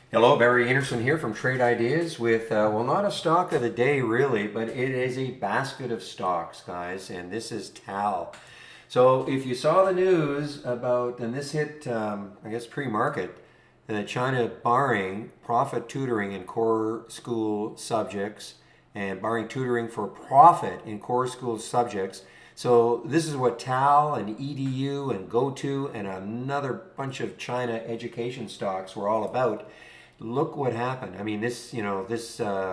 Hello, Barry Anderson here from Trade Ideas with, well, not a stock of the day really, but it is a basket of stocks, guys, and this is TAL. So if you saw the news about, and this hit, I guess, pre-market, China barring profit tutoring in core school subjects and barring tutoring for profit in core school subjects. So this is what TAL and EDU and GoTo and another bunch of China education stocks were all about. Look what happened. I mean, this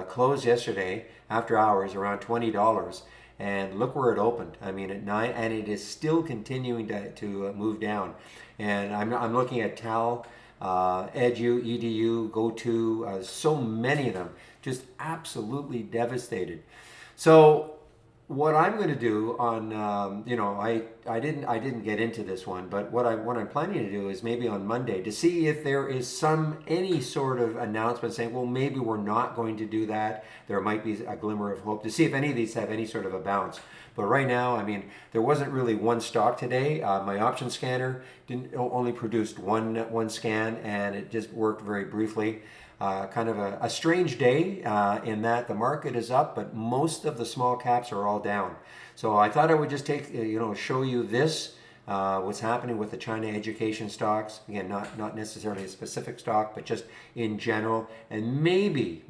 closed yesterday after hours around $20, and look where it opened. I mean, at 9, and it is still continuing to move down. And I'm looking at TAL, EDU, GoTo, so many of them, just absolutely devastated. So what I'm going to do on, I didn't get into this one, but what I'm planning to do is maybe on Monday to see if there is any sort of announcement saying, well, maybe we're not going to do that. There might be a glimmer of hope to see if any of these have any sort of a bounce. But right now, I mean, there wasn't really one stock today. My option scanner didn't only produced one scan, and it just worked very briefly. Kind of a strange day in that the market is up, but most of the small caps are all down. So I thought I would just show you this, what's happening with the China education stocks. Again, not necessarily a specific stock, but just in general. And maybe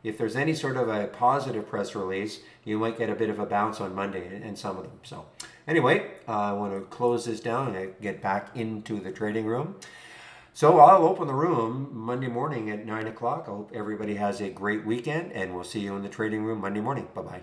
if there's any sort of a positive press release, you might get a bit of a bounce on Monday in some of them. So anyway, I want to close this down and get back into the trading room. So I'll open the room Monday morning at 9 o'clock. I hope everybody has a great weekend, and we'll see you in the trading room Monday morning. Bye-bye.